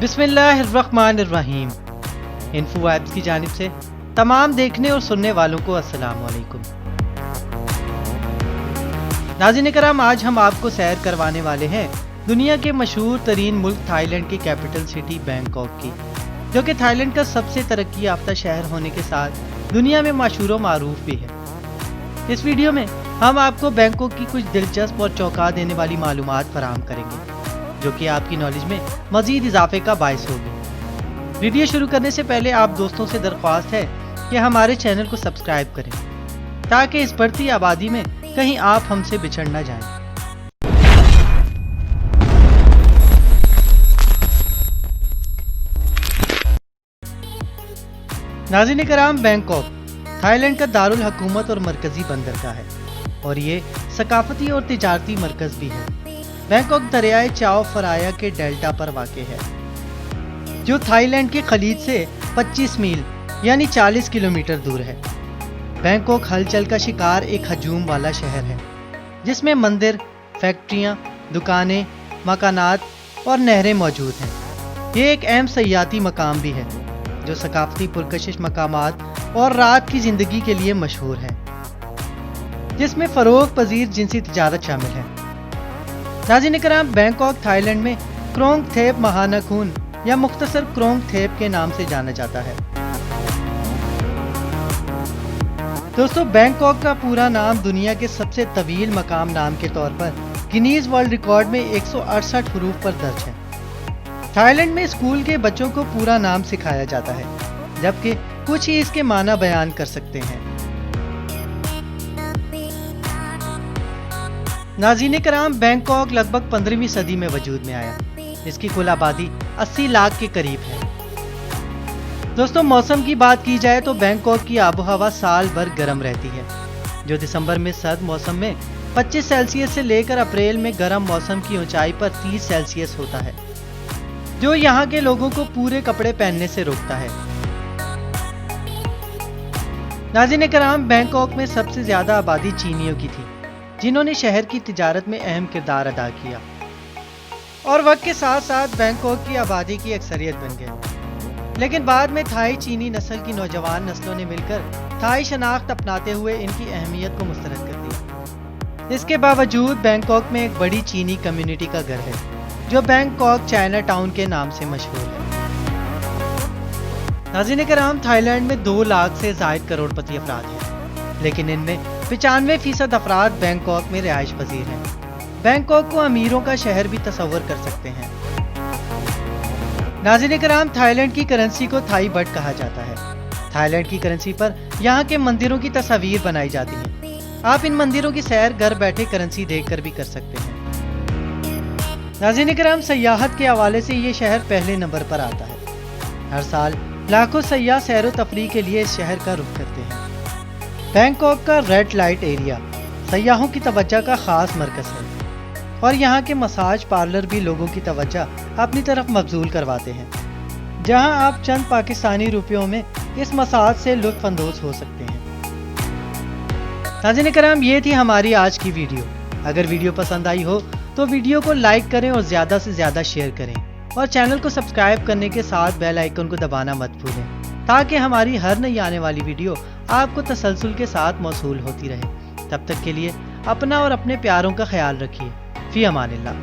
बिस्मिल्लाहिर्रहमानिर्रहीम। Info apps की जानिब से तमाम देखने और सुनने वालों को अस्सलाम वालेकुम। नाज़रीन करम, आज हम आपको सैर करवाने वाले हैं दुनिया के मशहूर तरीन मुल्क थाईलैंड की कैपिटल सिटी बैंकॉक की, जो कि थाईलैंड का सबसे तरक्की याफ्ता शहर होने के साथ दुनिया में मशहूर व मारूफ भी है। इस वीडियो में हम आपको बैंकॉक की कुछ दिलचस्प और चौंका देने वाली मालूमात फराहम करेंगे, जो कि आपकी नॉलेज में मजीद इजाफे का बायस होगी। वीडियो शुरू करने से पहले आप दोस्तों से दरख्वास्त है कि हमारे चैनल को सब्सक्राइब करें, ताकि इस बढ़ती आबादी में कहीं आप हमसे बिछड़ न जाएं। नाज़रीन कराम, बैंकॉक थाईलैंड का दारुल हुकूमत और मरकजी बंदरगाह है, और ये सकाफती और तिजारती मरकज भी है। बैंकॉक दरियाए चाओ फराया के डेल्टा पर वाक़ है, जो थाईलैंड के खलीज से 25 मील यानी 40 किलोमीटर दूर है। बैंकॉक हलचल का शिकार एक हजूम वाला शहर है, जिसमें मंदिर, फैक्ट्रियाँ, दुकानें, मकानात और नहरें मौजूद हैं। ये एक अहम सयाहती मकाम भी है, जो सकाफती पुरकशिश मकामात और रात की ज़िंदगी के लिए मशहूर है, जिसमें फ़रोग़ पज़ीर जिनसी तिजारत शामिल है। नाज़रीन कराम, बैंकॉक थाईलैंड में क्रोंग थेप महानखून या मुख्तसर क्रोंग थेप के नाम से जाना जाता है। दोस्तों, बैंकॉक का पूरा नाम दुनिया के सबसे तवील मकाम नाम के तौर पर गिनीज वर्ल्ड रिकॉर्ड में 168 हरूफ पर दर्ज है। थाईलैंड में स्कूल के बच्चों को पूरा नाम सिखाया जाता है, जबकि कुछ ही इसके माना बयान कर सकते हैं। नाज़रीन कराम, बैंकॉक लगभग 15वीं सदी में वजूद में आया। इसकी कुल आबादी 80 लाख के करीब है। दोस्तों, मौसम की बात की जाए तो बैंकॉक की आबो हवा साल भर गर्म रहती है, जो दिसंबर में सर्द मौसम में 25 सेल्सियस से लेकर अप्रैल में गर्म मौसम की ऊंचाई पर 30 सेल्सियस होता है, जो यहाँ के लोगों को पूरे कपड़े पहनने से रोकता है। नाज़रीन कराम, बैंकॉक में सबसे ज्यादा आबादी चीनियों की थी, जिन्होंने शहर की तिजारत में अहम किरदार अदा किया, और वक्त के साथ साथ बैंकॉक की आबादी की अक्सरियत बन गए। लेकिन बाद में थाई चीनी नस्ल की नौजवान नस्लों ने मिलकर थाई शनाख्त अपनाते हुए इनकी अहमियत को मुस्तरद कर दिया। इसके बावजूद बैंकॉक में एक बड़ी चीनी कम्युनिटी का घर है, जो बैंकॉक चाइना टाउन के नाम से मशहूर है। नाज़रीन कराम, थाईलैंड में 2 लाख से ज़ायद करोड़पति अफराद हैं, लेकिन इनमें 95% अफराद बैंकॉक में रिहाइश पजीर हैं। बैंकॉक को अमीरों का शहर भी तस्वर कर सकते हैं। नाज़रीन कराम, थाईलैंड की करेंसी को थाई बट कहा जाता है। थाईलैंड की करेंसी पर यहाँ के मंदिरों की तस्वीर बनाई जाती है। आप इन मंदिरों की सैर घर बैठे करेंसी देखकर भी कर सकते हैं। नाज़रीन कराम, सयाहत के हवाले से ये शहर पहले नंबर पर आता है। हर साल लाखों सयाह सैर व तफरीह के लिए इस शहर का रुख करते हैं। बैंकॉक का रेड लाइट एरिया सयाहों की तवज्जो का खास मरकज है, और यहाँ के मसाज पार्लर भी लोगों की तवज्जो अपनी तरफ मबजूल करवाते हैं, जहाँ आप चंद पाकिस्तानी रुपयों में इस मसाज से लुत्फ अंदोज हो सकते हैं। नाज़रीन कराम, ये थी हमारी आज की वीडियो। अगर वीडियो पसंद आई हो तो वीडियो को लाइक करें और ज़्यादा से ज़्यादा शेयर करें, और चैनल को सब्सक्राइब करने के साथ बेल आइकन को दबाना मत भूलें, ताकि हमारी हर नई आने वाली वीडियो आपको तसलसल के साथ मौसूल होती रहे। तब तक के लिए अपना और अपने प्यारों का ख्याल रखिए। फी अमानिल्लाह।